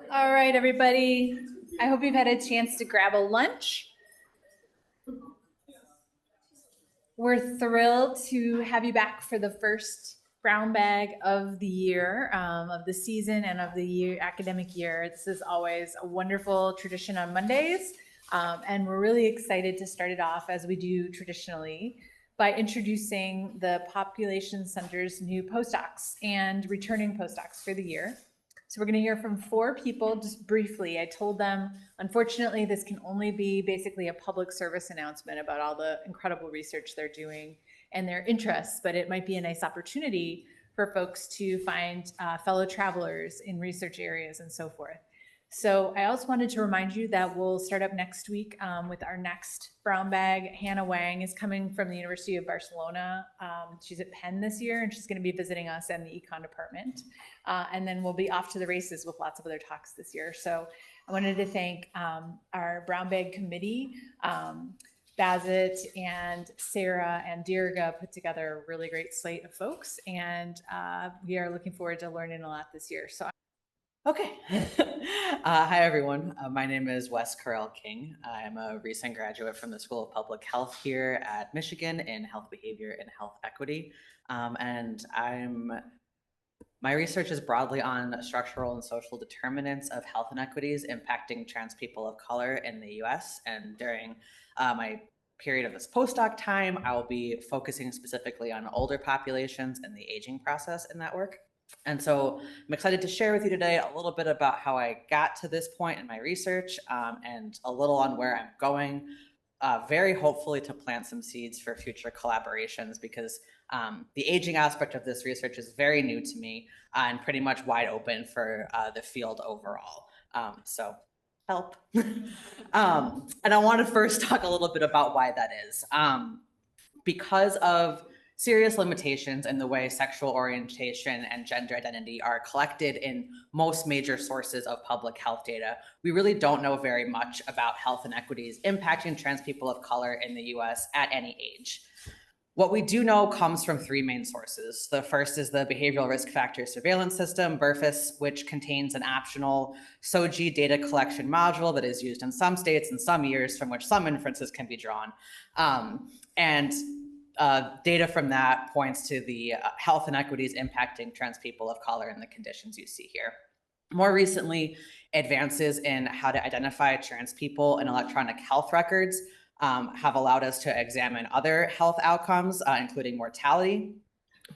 All right, everybody. I hope you've had a chance to grab a lunch. We're thrilled to have you back for the first brown bag of the year, of the season and of the year, academic year. This is always a wonderful tradition on Mondays. And we're really excited to start it off as we do traditionally by introducing the Population Center's new postdocs and returning postdocs for the year. So we're going to hear from 4 people just briefly. I told them, unfortunately, this can only be basically a public service announcement about all the incredible research they're doing and their interests, but it might be a nice opportunity for folks to find fellow travelers in research areas and so forth. So I also wanted to remind you that we'll start up next week with our next brown bag. Hannah Wang is coming from the University of Barcelona. She's at Penn this year, and she's going to be visiting us in the econ department. And then we'll be off to the races with lots of other talks this year. So I wanted to thank our brown bag committee. Bazit and Sarah and Dirga put together a really great slate of folks, and we are looking forward to learning a lot this year. So. Okay. Hi, everyone. My name is Wes Carell King. I'm a recent graduate from the School of Public Health here at Michigan in health behavior and health equity. And my research is broadly on structural and social determinants of health inequities impacting trans people of color in the US. And during my period of this postdoc time, I will be focusing specifically on older populations and the aging process in that work. And so I'm excited to share with you today a little bit about how I got to this point in my research and a little on where I'm going, very hopefully to plant some seeds for future collaborations, because the aging aspect of this research is very new to me and pretty much wide open for the field overall. So help. And I want to first talk a little bit about why that is. Because of serious limitations in the way sexual orientation and gender identity are collected in most major sources of public health data, we really don't know very much about health inequities impacting trans people of color in the US at any age. What we do know comes from 3 main sources. The first is the Behavioral Risk Factor Surveillance System, BRFIS, which contains an optional SOGI data collection module that is used in some states and some years, from which some inferences can be drawn. Data from that points to the health inequities impacting trans people of color and the conditions you see here. More recently, advances in how to identify trans people in electronic health records have allowed us to examine other health outcomes, including mortality.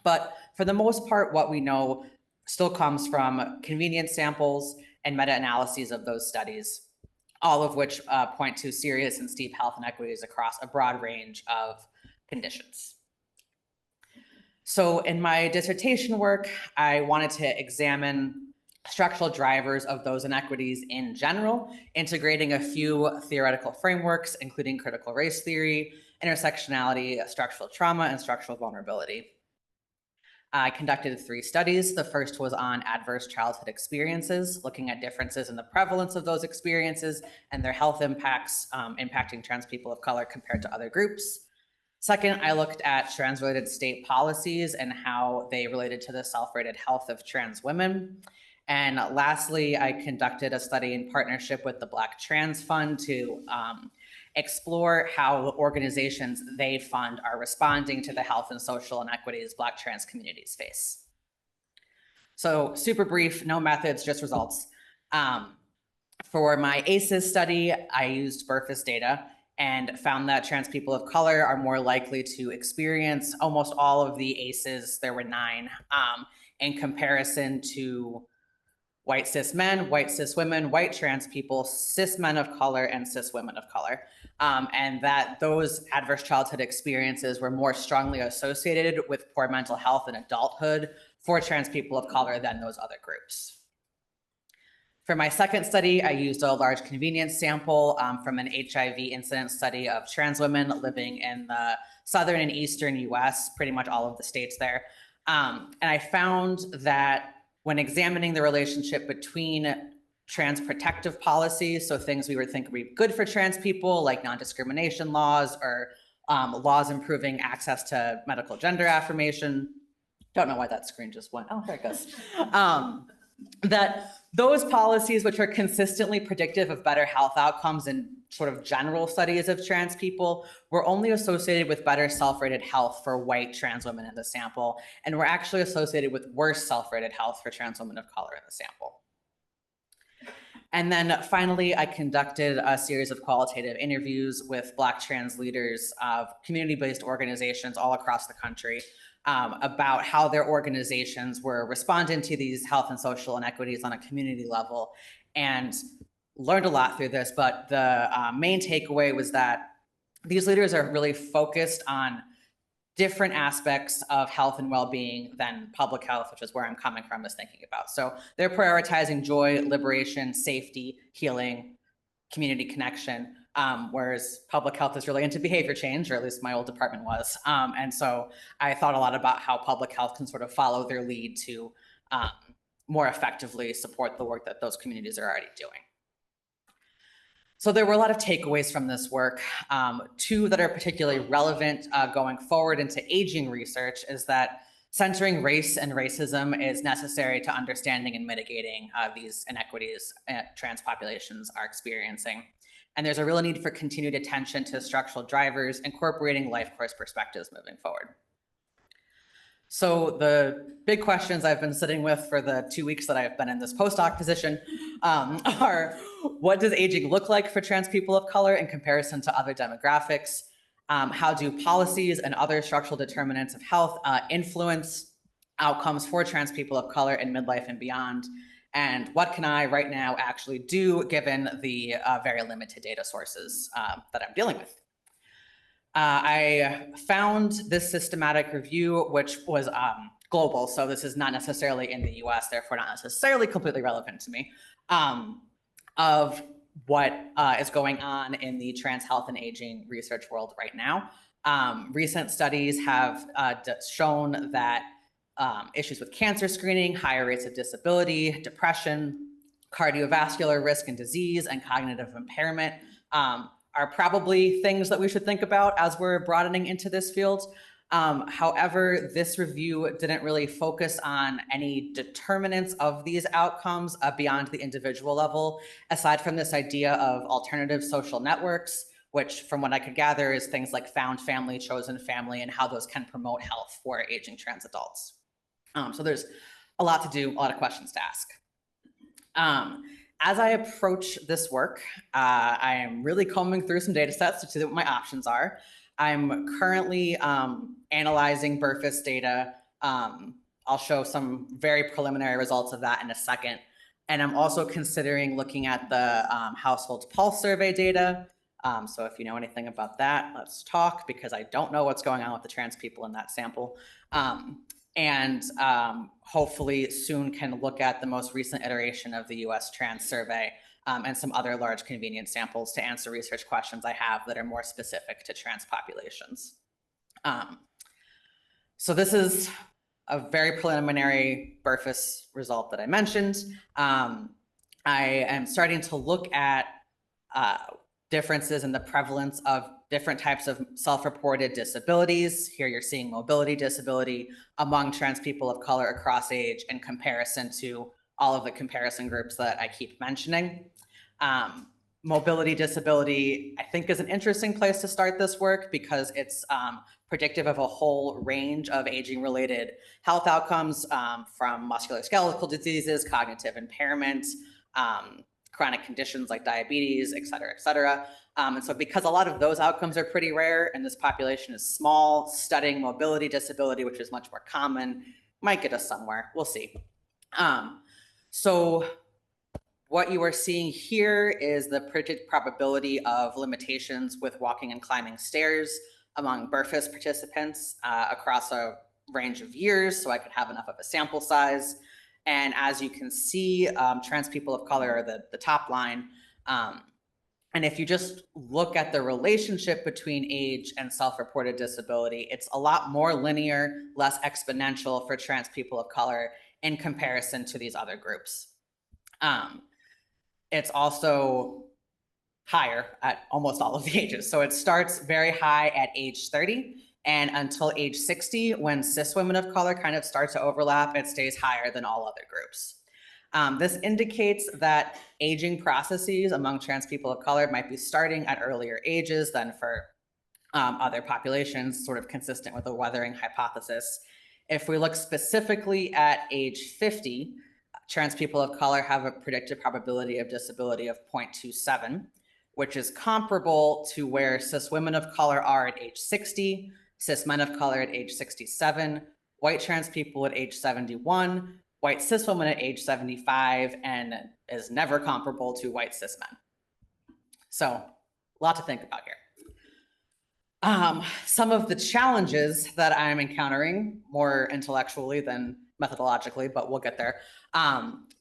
But for the most part, what we know still comes from convenience samples and meta-analyses of those studies, all of which point to serious and steep health inequities across a broad range of conditions. So in my dissertation work, I wanted to examine structural drivers of those inequities in general, integrating a few theoretical frameworks, including critical race theory, intersectionality, structural trauma, and structural vulnerability. I conducted 3 studies. The first was on adverse childhood experiences, looking at differences in the prevalence of those experiences and their health impacts impacting trans people of color compared to other groups. Second, I looked at trans-related state policies and how they related to the self-rated health of trans women. And lastly, I conducted a study in partnership with the Black Trans Fund to explore how the organizations they fund are responding to the health and social inequities Black trans communities face. So super brief, no methods, just results. For my ACEs study, I used BRFIS data and found that trans people of color are more likely to experience almost all of the ACEs, there were 9, in comparison to white cis men, white cis women, white trans people, cis men of color, and cis women of color. And that those adverse childhood experiences were more strongly associated with poor mental health in adulthood for trans people of color than those other groups. For my second study, I used a large convenience sample from an HIV incidence study of trans women living in the southern and eastern US, pretty much all of the states there. And I found that when examining the relationship between trans protective policies, so things we would think would be good for trans people, like non-discrimination laws or laws improving access to medical gender affirmation. Don't know why that screen just went. Oh, there it goes. That those policies which are consistently predictive of better health outcomes in sort of general studies of trans people were only associated with better self-rated health for white trans women in the sample, and were actually associated with worse self-rated health for trans women of color in the sample. And then finally, I conducted a series of qualitative interviews with Black trans leaders of community-based organizations all across the country about how their organizations were responding to these health and social inequities on a community level, and learned a lot through this. But the main takeaway was that these leaders are really focused on different aspects of health and well-being than public health, which is where I'm coming from, is thinking about. So they're prioritizing joy, liberation, safety, healing, community connection, whereas public health is really into behavior change, or at least my old department was. And so I thought a lot about how public health can sort of follow their lead to more effectively support the work that those communities are already doing. So there were a lot of takeaways from this work. Two that are particularly relevant going forward into aging research is that centering race and racism is necessary to understanding and mitigating these inequities trans populations are experiencing. And there's a real need for continued attention to structural drivers, incorporating life course perspectives moving forward. So the big questions I've been sitting with for the 2 weeks that I've been in this postdoc position are, what does aging look like for trans people of color in comparison to other demographics? How do policies and other structural determinants of health influence outcomes for trans people of color in midlife and beyond? And what can I right now actually do given the very limited data sources that I'm dealing with? I found this systematic review, which was global, so this is not necessarily in the US, therefore not necessarily completely relevant to me, of what is going on in the trans health and aging research world right now. Recent studies have shown that issues with cancer screening, higher rates of disability, depression, cardiovascular risk and disease, and cognitive impairment are probably things that we should think about as we're broadening into this field. However, this review didn't really focus on any determinants of these outcomes beyond the individual level, aside from this idea of alternative social networks, which from what I could gather is things like found family, chosen family, and how those can promote health for aging trans adults. So there's a lot to do, a lot of questions to ask. As I approach this work, I am really combing through some data sets to see what my options are. I'm currently analyzing BRFIS data. I'll show some very preliminary results of that in a second. And I'm also considering looking at the household pulse survey data. So if you know anything about that, let's talk, because I don't know what's going on with the trans people in that sample. And hopefully soon can look at the most recent iteration of the US Trans Survey and some other large convenience samples to answer research questions I have that are more specific to trans populations. So this is a very preliminary BRFIS result that I mentioned. I am starting to look at differences in the prevalence of different types of self-reported disabilities. Here you're seeing mobility disability among trans people of color across age in comparison to all of the comparison groups that I keep mentioning. Mobility disability, I think, is an interesting place to start this work because it's predictive of a whole range of aging-related health outcomes from musculoskeletal diseases, cognitive impairment, chronic conditions like diabetes, et cetera, et cetera. And so because a lot of those outcomes are pretty rare and this population is small, studying mobility disability, which is much more common, might get us somewhere. We'll see. So what you are seeing here is the predicted probability of limitations with walking and climbing stairs among BRFIS participants across a range of years, so I could have enough of a sample size. And as you can see, trans people of color are the top line. And if you just look at the relationship between age and self-reported disability, it's a lot more linear, less exponential for trans people of color in comparison to these other groups. It's also higher at almost all of the ages. So it starts very high at age 30 and until age 60, when cis women of color kind of start to overlap, it stays higher than all other groups. This indicates that aging processes among trans people of color might be starting at earlier ages than for other populations, sort of consistent with the weathering hypothesis. If we look specifically at age 50, trans people of color have a predicted probability of disability of 0.27, which is comparable to where cis women of color are at age 60, cis men of color at age 67, white trans people at age 71, white cis women at age 75, and is never comparable to white cis men. So a lot to think about here. Some of the challenges that I'm encountering, more intellectually than methodologically, but we'll get there,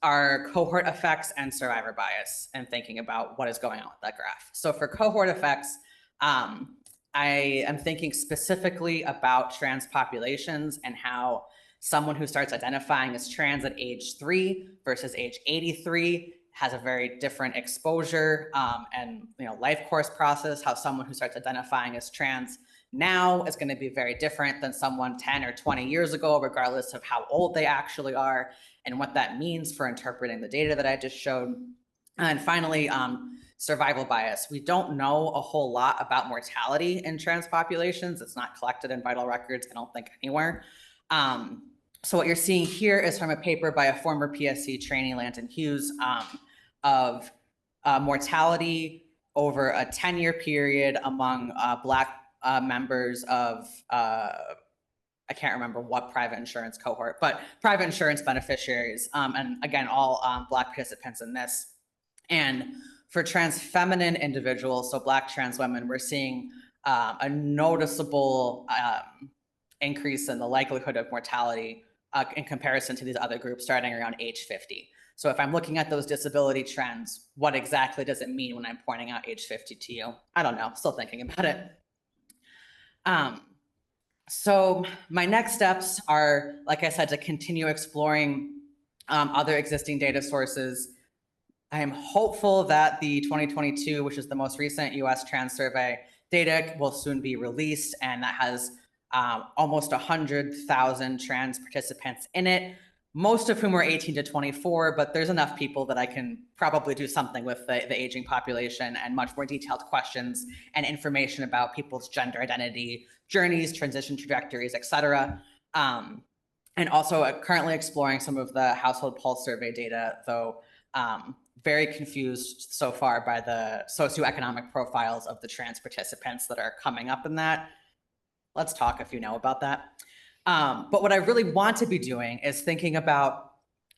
are cohort effects and survivor bias, and thinking about what is going on with that graph. So for cohort effects, I am thinking specifically about trans populations and how someone who starts identifying as trans at age 3 versus age 83 has a very different exposure and life course process. How someone who starts identifying as trans now is going to be very different than someone 10 or 20 years ago, regardless of how old they actually are, and what that means for interpreting the data that I just showed. And finally, survival bias. We don't know a whole lot about mortality in trans populations. It's not collected in vital records, I don't think, anywhere. So what you're seeing here is from a paper by a former PSC trainee, Landon Hughes, of mortality over a 10-year period among Black members of, I can't remember what private insurance cohort, but private insurance beneficiaries, and again, all Black participants in this. And for trans feminine individuals, so Black trans women, we're seeing a noticeable increase in the likelihood of mortality in comparison to these other groups starting around age 50. So if I'm looking at those disability trends, what exactly does it mean when I'm pointing out age 50 to you? I don't know, still thinking about it. So my next steps are, like I said, to continue exploring other existing data sources. I am hopeful that the 2022, which is the most recent US Trans Survey data, will soon be released, and that has almost 100,000 trans participants in it, most of whom are 18 to 24, but there's enough people that I can probably do something with the aging population and much more detailed questions and information about people's gender identity, journeys, transition trajectories, et cetera. And also currently exploring some of the household pulse survey data, though very confused so far by the socioeconomic profiles of the trans participants that are coming up in that. Let's talk if you know about that. But what I really want to be doing is thinking about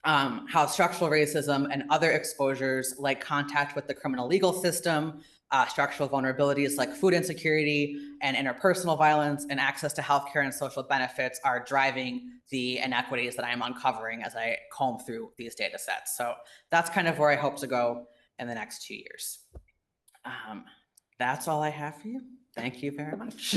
how structural racism and other exposures like contact with the criminal legal system, structural vulnerabilities like food insecurity and interpersonal violence and access to healthcare and social benefits are driving the inequities that I'm uncovering as I comb through these data sets. So that's kind of where I hope to go in the next 2 years. That's all I have for you. Thank you very much.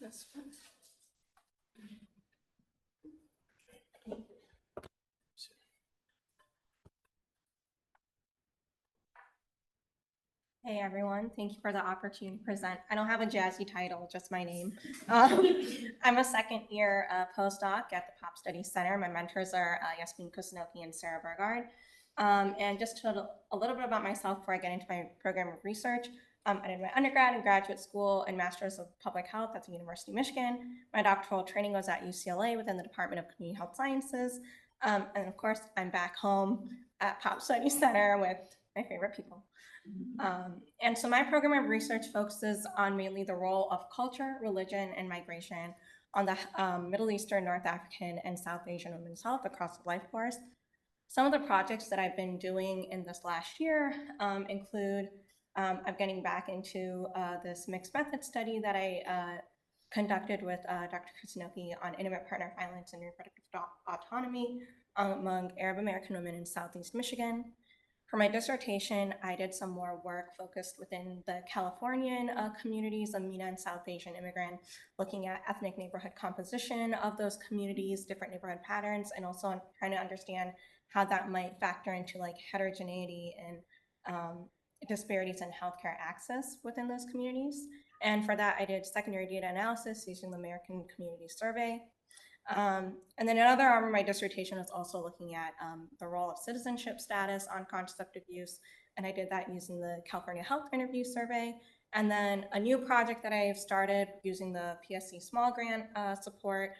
This one. Hey everyone, thank you for the opportunity to present. I don't have a jazzy title, just my name. I'm a second year postdoc at the Pop Studies Center. My mentors are Yasmin Kusnoki and Sarah Burgard. And just a little bit about myself before I get into my program of research. I did my undergrad and graduate school and Master's of Public Health at the University of Michigan. My doctoral training was at UCLA within the Department of Community Health Sciences. And of course, I'm back home at Pop Studies Center with my favorite people. And so my program of research focuses on mainly the role of culture, religion, and migration on the Middle Eastern, North African, and South Asian women's health across the life course. Some of the projects that I've been doing in this last year include I'm getting back into this mixed method study that I conducted with Dr. Kusnoki on intimate partner violence and reproductive autonomy among Arab American women in Southeast Michigan. For my dissertation, I did some more work focused within the Californian communities of MENA and South Asian immigrant, looking at ethnic neighborhood composition of those communities, different neighborhood patterns, and also trying to understand how that might factor into like heterogeneity and disparities in healthcare access within those communities. And for that, I did secondary data analysis using the American Community Survey. And then another arm of my dissertation was also looking at the role of citizenship status on contraceptive use, and I did that using the California Health Interview Survey. And then a new project that I have started using the PSC small grant support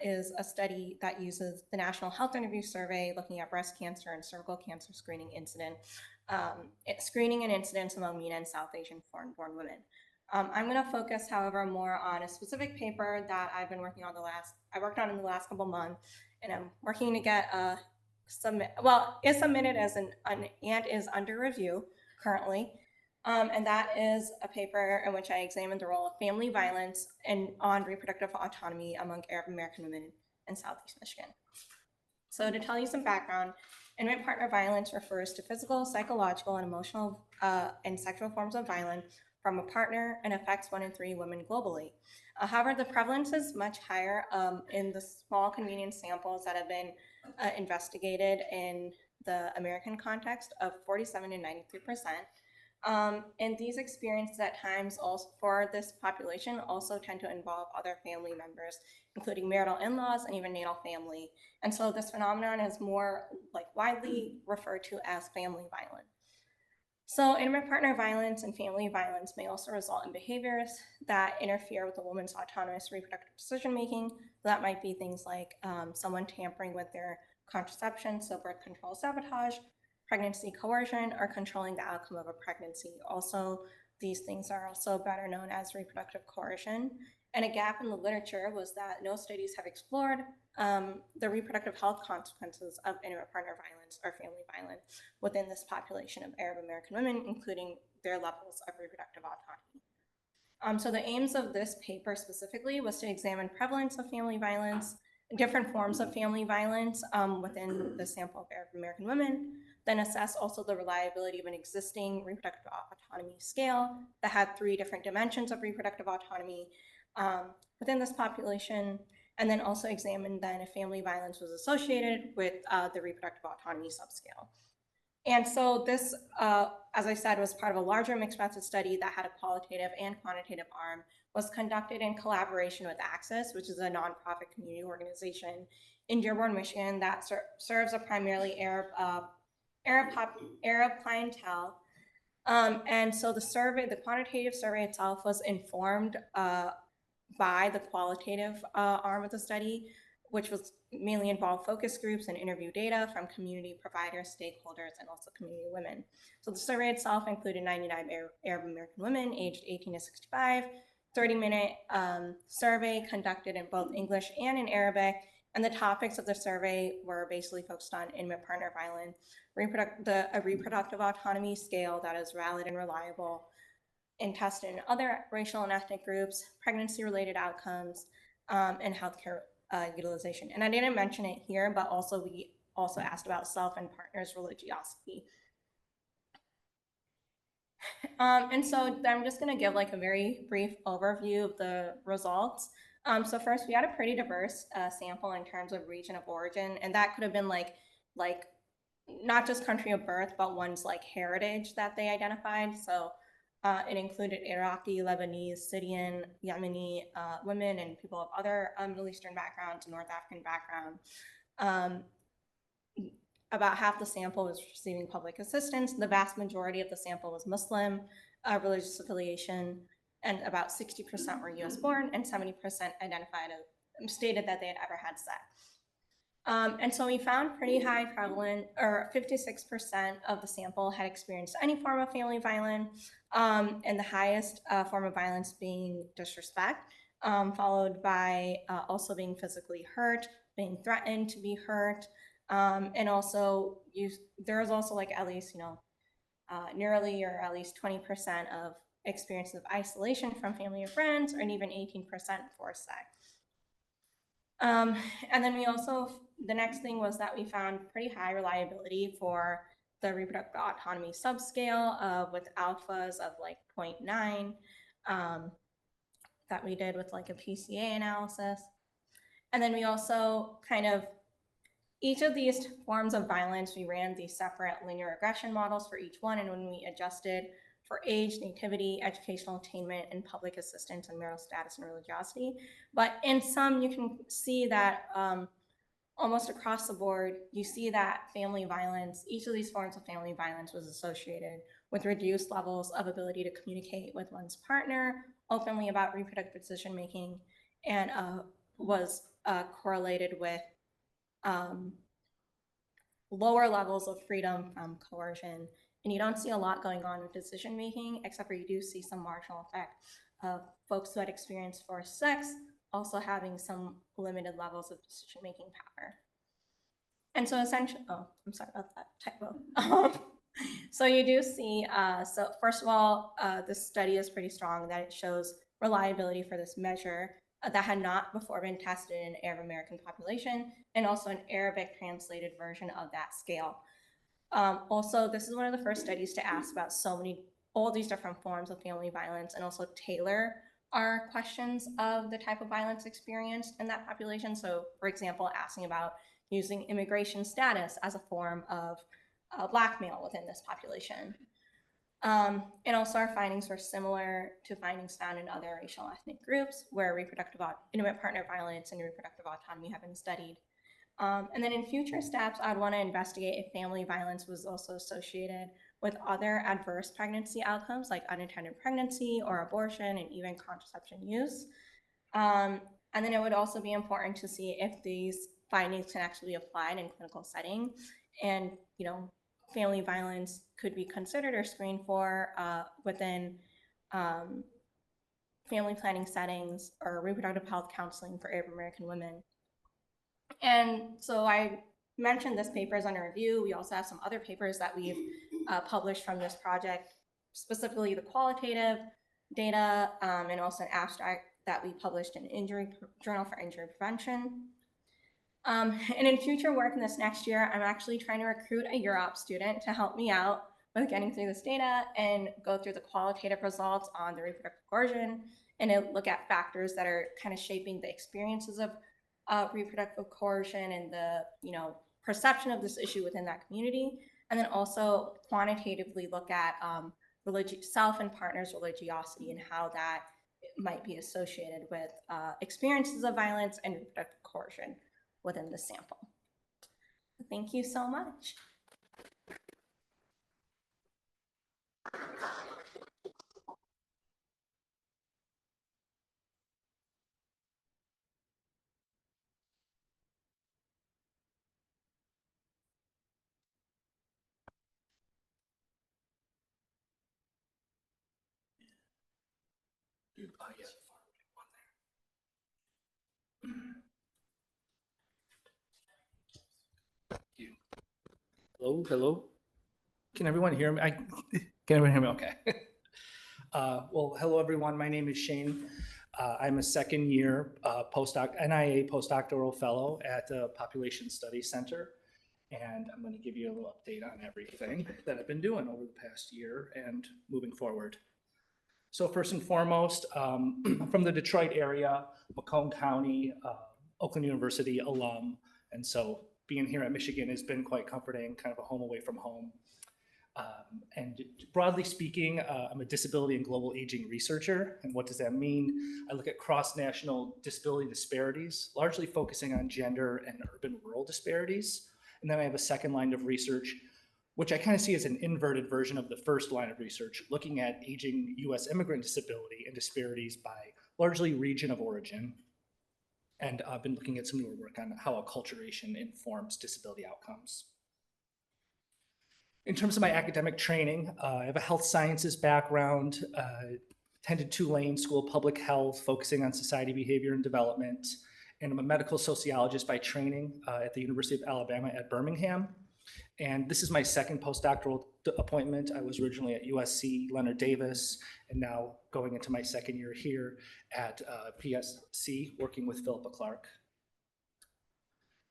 is a study that uses the National Health Interview Survey, looking at breast cancer and cervical cancer screening screening and incidence among MENA and South Asian foreign-born women. I'm going to focus, however, more on a specific paper that I've been working on I worked on in the last couple months, and I'm working to get is submitted as and is under review currently. And that is a paper in which I examined the role of family violence and on reproductive autonomy among Arab American women in Southeast Michigan. So to tell you some background, intimate partner violence refers to physical, psychological, and emotional and sexual forms of violence from a partner and affects 1 in 3 women globally. However, the prevalence is much higher in the small convenient samples that have been investigated in the American context of 47 and 93%. And these experiences at times also for this population also tend to involve other family members, including marital in-laws and even natal family. And so this phenomenon is more widely referred to as family violence. So intimate partner violence and family violence may also result in behaviors that interfere with a woman's autonomous reproductive decision-making. That might be things like someone tampering with their contraception, so birth control sabotage, pregnancy coercion, or controlling the outcome of a pregnancy. Also, these things are also better known as reproductive coercion. And a gap in the literature was that no studies have explored the reproductive health consequences of intimate partner violence or family violence within this population of Arab American women, including their levels of reproductive autonomy. So the aims of this paper specifically was to examine prevalence of family violence, different forms of family violence within the sample of Arab American women, then assess also the reliability of an existing reproductive autonomy scale that had 3 different dimensions of reproductive autonomy within this population, and then also examine then if family violence was associated with the reproductive autonomy subscale. And so this, as I said, was part of a larger mixed method study that had a qualitative and quantitative arm, was conducted in collaboration with Access, which is a nonprofit community organization in Dearborn, Michigan that serves a primarily Arab clientele. And so the quantitative survey itself was informed by the qualitative arm of the study, which was mainly involved focus groups and interview data from community providers, stakeholders, and also community women. So the survey itself included 99 Arab American women aged 18 to 65, 30-minute survey conducted in both English and in Arabic. And the topics of the survey were basically focused on intimate partner violence, a reproductive autonomy scale that is valid and reliable, and tested in other racial and ethnic groups, pregnancy-related outcomes, and healthcare utilization. And I didn't mention it here, but also we also asked about self and partner's religiosity. And so I'm just going to give a very brief overview of the results. So first, we had a pretty diverse sample in terms of region of origin, and that could have been like not just country of birth, but one's heritage that they identified. So it included Iraqi, Lebanese, Syrian, Yemeni women and people of other Middle Eastern backgrounds, North African background. About half the sample was receiving public assistance. The vast majority of the sample was Muslim, religious affiliation, and about 60% were US born and 70% stated that they had ever had sex. And so we found pretty high prevalent, or 56% of the sample had experienced any form of family violence, and the highest form of violence being disrespect, followed by also being physically hurt, being threatened to be hurt, and also there was also at least, nearly or at least 20% of experiences of isolation from family or friends, and even 18% forced sex. And then the next thing was that we found pretty high reliability for the reproductive autonomy subscale with alphas of like 0.9 that we did with like a PCA analysis. And then we also kind of, each of these forms of violence, we ran these separate linear regression models for each one. And when we adjusted for age, nativity, educational attainment, and public assistance and marital status and religiosity. But in some, you can see that almost across the board, you see that family violence, each of these forms of family violence was associated with reduced levels of ability to communicate with one's partner openly about reproductive decision making, and was correlated with lower levels of freedom from coercion. And you don't see a lot going on with decision making, except for you do see some marginal effect of folks who had experienced forced sex also having some limited levels of decision making power. And so essentially, oh, I'm sorry about that typo. So you do see, so first of all, this study is pretty strong that it shows reliability for this measure that had not before been tested in Arab American population, and also an Arabic translated version of that scale. Also, this is one of the first studies to ask about all these different forms of family violence, and also tailor our questions of the type of violence experienced in that population. So, for example, asking about using immigration status as a form of blackmail within this population. And also our findings were similar to findings found in other racial ethnic groups where intimate partner violence and reproductive autonomy have been studied. And then in future steps, I'd want to investigate if family violence was also associated with other adverse pregnancy outcomes like unintended pregnancy or abortion and even contraception use. And then it would also be important to see if these findings can actually be applied in clinical setting, and family violence could be considered or screened for within family planning settings or reproductive health counseling for Arab American women. And so I mentioned this paper is under review. We also have some other papers that we've published from this project, specifically the qualitative data, and also an abstract that we published in Journal for Injury Prevention. And in future work in this next year, I'm actually trying to recruit a Europe student to help me out with getting through this data and go through the qualitative results on the reproductive coercion, and look at factors that are kind of shaping the experiences of reproductive coercion and the perception of this issue within that community, and then also quantitatively look at self and partner's religiosity and how that might be associated with experiences of violence and reproductive coercion within the sample. Thank you so much. Hello, hello. Can everyone hear me? Can everyone hear me? Okay. Well, hello everyone. My name is Shane. I'm a second year NIA postdoctoral fellow at the Population Studies Center. And I'm going to give you a little update on everything that I've been doing over the past year and moving forward. So first and foremost, I'm from the Detroit area, Macomb County, Oakland University alum. And so being here at Michigan has been quite comforting, kind of a home away from home. And broadly speaking, I'm a disability and global aging researcher. And what does that mean? I look at cross-national disability disparities, largely focusing on gender and urban-rural disparities. And then I have a second line of research, which I kind of see as an inverted version of the first line of research, looking at aging US immigrant disability and disparities by largely region of origin. And I've been looking at some newer work on how acculturation informs disability outcomes. In terms of my academic training, I have a health sciences background, attended Tulane School of Public Health, focusing on society, behavior, and development. And I'm a medical sociologist by training at the University of Alabama at Birmingham. And this is my second postdoctoral appointment. I was originally at USC Leonard Davis, and now going into my second year here at PSC, working with Philippa Clark.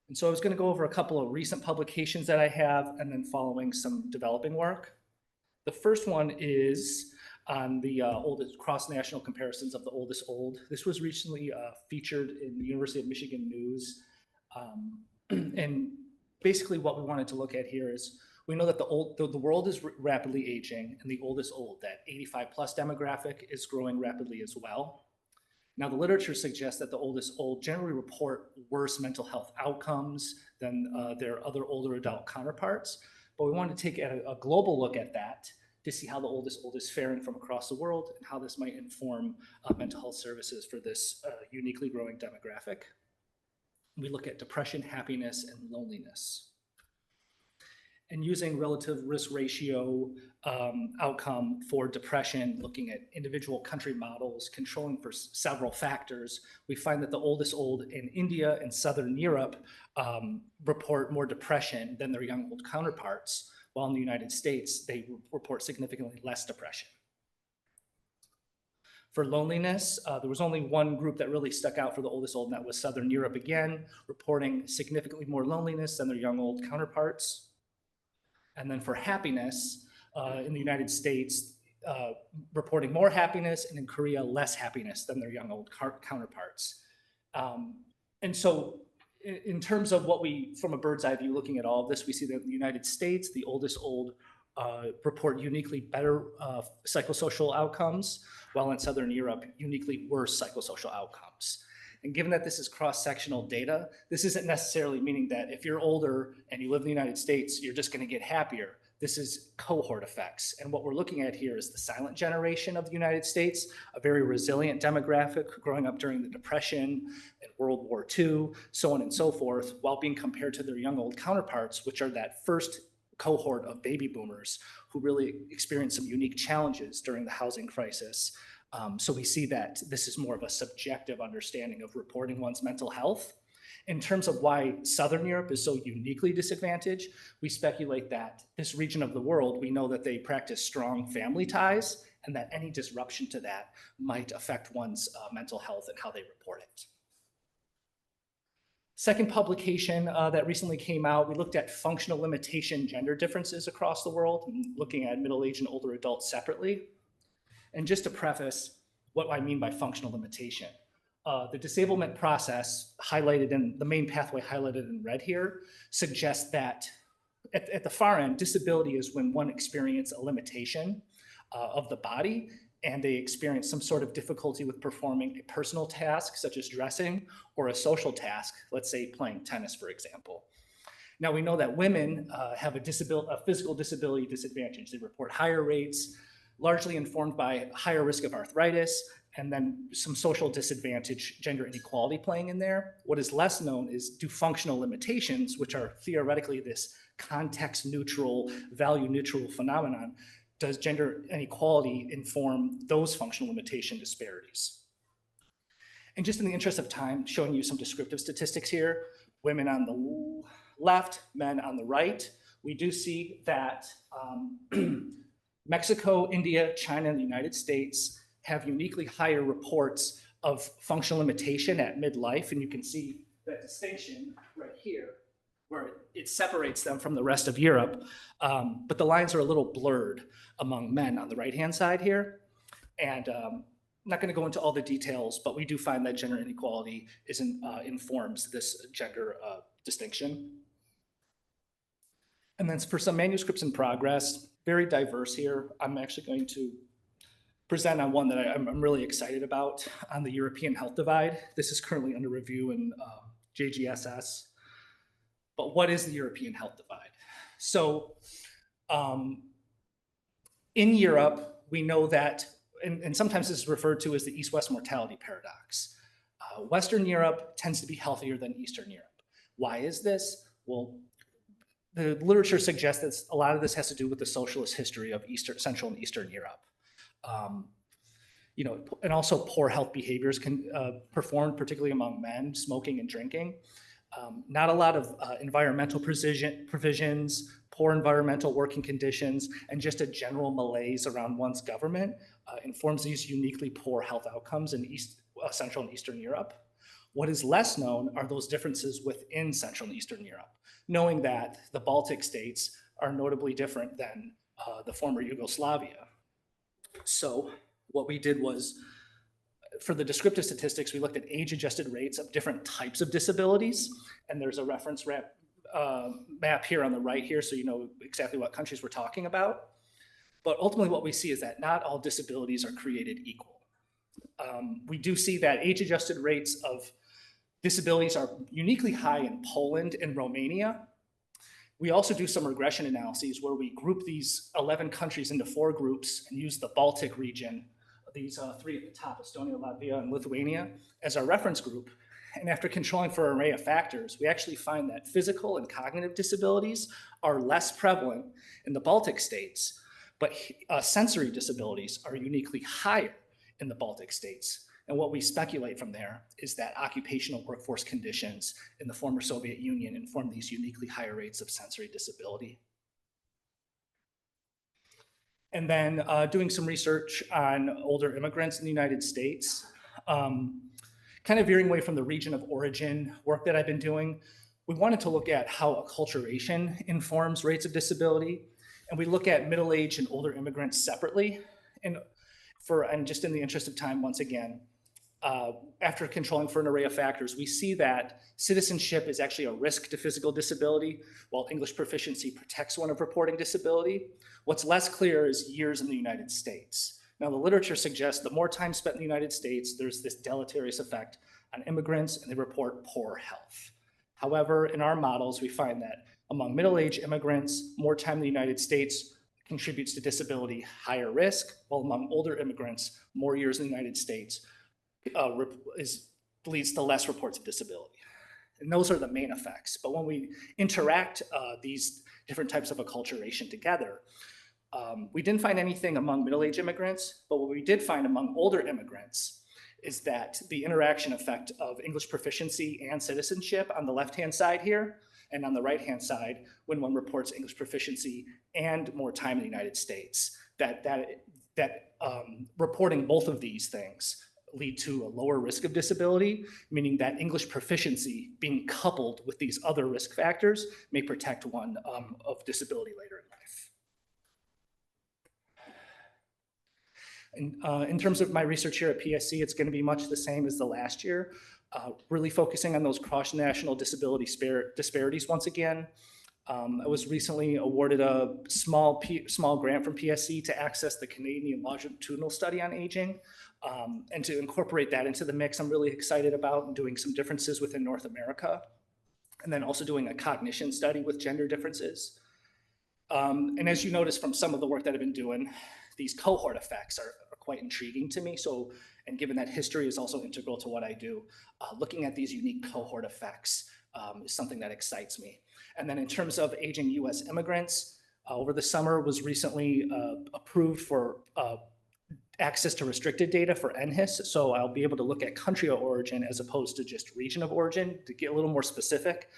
And so I was going to go over a couple of recent publications that I have and then following some developing work. The first one is on the oldest cross-national comparisons of the oldest old. This was recently featured in the University of Michigan News. And basically what we wanted to look at here is we know that the world is rapidly aging, and the oldest old, that 85 plus demographic, is growing rapidly as well. Now, the literature suggests that the oldest old generally report worse mental health outcomes than their other older adult counterparts. But we wanted to take a global look at that to see how the oldest old is faring from across the world and how this might inform mental health services for this uniquely growing demographic. We look at depression, happiness, and loneliness. And using relative risk ratio outcome for depression, looking at individual country models, controlling for several factors, we find that the oldest old in India and Southern Europe report more depression than their young old counterparts, while in the United States, they report significantly less depression. For loneliness, there was only one group that really stuck out for the oldest old, and that was Southern Europe again, reporting significantly more loneliness than their young old counterparts. And then for happiness, in the United States, reporting more happiness, and in Korea, less happiness than their young old counterparts. And so in terms of what we, from a bird's eye view, looking at all of this, we see that in the United States, the oldest old report uniquely better psychosocial outcomes, while in Southern Europe, uniquely worse psychosocial outcomes. And given that this is cross-sectional data, this isn't necessarily meaning that if you're older and you live in the United States, you're just going to get happier. This is cohort effects. And what we're looking at here is the silent generation of the United States, a very resilient demographic growing up during the Depression and World War II, so on and so forth, while being compared to their young old counterparts, which are that first cohort of baby boomers who really experienced some unique challenges during the housing crisis. So we see that this is more of a subjective understanding of reporting one's mental health. In terms of why Southern Europe is so uniquely disadvantaged, we speculate that this region of the world, we know that they practice strong family ties, and that any disruption to that might affect one's mental health and how they report it. Second publication that recently came out, we looked at functional limitation gender differences across the world, looking at middle-aged and older adults separately. And just to preface what I mean by functional limitation, the disablement process highlighted in the main pathway highlighted in red here suggests that at the far end, disability is when one experiences a limitation of the body and they experience some sort of difficulty with performing a personal task such as dressing or a social task, let's say playing tennis, for example. Now we know that women have a physical disability disadvantage. They report higher rates, largely informed by higher risk of arthritis, and then some social disadvantage, gender inequality playing in there. What is less known is do functional limitations, which are theoretically this context neutral, value neutral phenomenon, does gender inequality inform those functional limitation disparities? And just in the interest of time, showing you some descriptive statistics here, women on the left, men on the right, we do see that Mexico, India, China, and the United States have uniquely higher reports of functional limitation at midlife. And you can see that distinction right here, where it separates them from the rest of Europe. But the lines are a little blurred among men on the right-hand side here. And I'm not going to go into all the details, but we do find that gender inequality informs this gender distinction. And then for some manuscripts in progress, very diverse here. I'm actually going to present on one that I'm really excited about on the European health divide. This is currently under review in JGSS. But what is the European health divide? So in Europe, we know that, and sometimes this is referred to as the East-West mortality paradox. Western Europe tends to be healthier than Eastern Europe. Why is this? Well, the literature suggests that a lot of this has to do with the socialist history of Central and Eastern Europe. And also poor health behaviors can performed, particularly among men, smoking and drinking. Not a lot of environmental provisions, poor environmental working conditions, and just a general malaise around one's government informs these uniquely poor health outcomes in Central and Eastern Europe. What is less known are those differences within Central and Eastern Europe, knowing that the Baltic states are notably different than the former Yugoslavia. So what we did was, for the descriptive statistics, we looked at age-adjusted rates of different types of disabilities, and there's a reference map here on the right here, so you know exactly what countries we're talking about. But ultimately what we see is that not all disabilities are created equal. We do see that age-adjusted rates of disabilities are uniquely high in Poland and Romania. We also do some regression analyses where we group these 11 countries into 4 groups and use the Baltic region, these 3 at the top, Estonia, Latvia, and Lithuania, as our reference group. And after controlling for an array of factors, we actually find that physical and cognitive disabilities are less prevalent in the Baltic states, but sensory disabilities are uniquely higher in the Baltic states. And what we speculate from there is that occupational workforce conditions in the former Soviet Union inform these uniquely higher rates of sensory disability. And then doing some research on older immigrants in the United States, kind of veering away from the region of origin work that I've been doing, we wanted to look at how acculturation informs rates of disability. And we look at middle-aged and older immigrants separately. And just in the interest of time, once again, after controlling for an array of factors, we see that citizenship is actually a risk to physical disability, while English proficiency protects one of reporting disability. What's less clear is years in the United States. Now, the literature suggests the more time spent in the United States, there's this deleterious effect on immigrants, and they report poor health. However, in our models, we find that among middle-aged immigrants, more time in the United States contributes to disability higher risk, while among older immigrants, more years in the United States leads to less reports of disability. And those are the main effects. But when we interact these different types of acculturation together, we didn't find anything among middle-aged immigrants, but what we did find among older immigrants is that the interaction effect of English proficiency and citizenship on the left-hand side here, and on the right-hand side, when one reports English proficiency and more time in the United States, that reporting both of these things lead to a lower risk of disability, meaning that English proficiency being coupled with these other risk factors may protect one of disability later in life. In terms of my research here at PSC, it's going to be much the same as the last year, really focusing on those cross-national disability disparities once again. I was recently awarded a small grant from PSC to access the Canadian longitudinal study on aging, and to incorporate that into the mix. I'm really excited about doing some differences within North America, and then also doing a cognition study with gender differences. And as you notice from some of the work that I've been doing, these cohort effects are quite intriguing to me. So, and given that history is also integral to what I do, looking at these unique cohort effects is something that excites me. And then in terms of aging US immigrants, over the summer was recently approved for access to restricted data for NHIS. So I'll be able to look at country of origin as opposed to just region of origin to get a little more specific.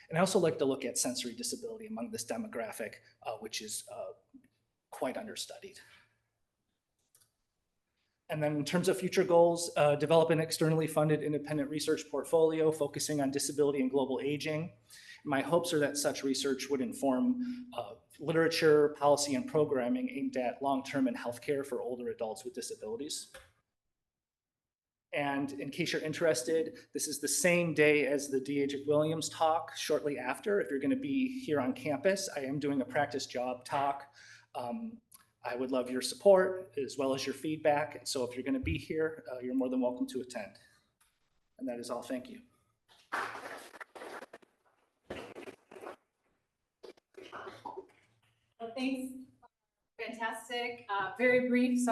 And I also like to look at sensory disability among this demographic, which is quite understudied. And then in terms of future goals, develop an externally funded independent research portfolio focusing on disability and global aging. My hopes are that such research would inform literature, policy, and programming aimed at long-term and healthcare for older adults with disabilities. And in case you're interested, this is the same day as the D.H. Williams talk shortly after. If you're going to be here on campus, I am doing a practice job talk. I would love your support as well as your feedback. So if you're going to be here, you're more than welcome to attend. And that is all. Thank you. Well, thanks. Fantastic. Very brief,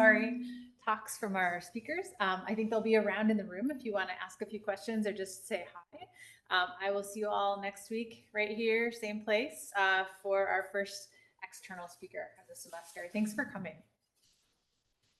talks from our speakers. I think they'll be around in the room if you want to ask a few questions or just say hi. I will see you all next week right here, same place, for our first external speaker of the semester. Thanks for coming.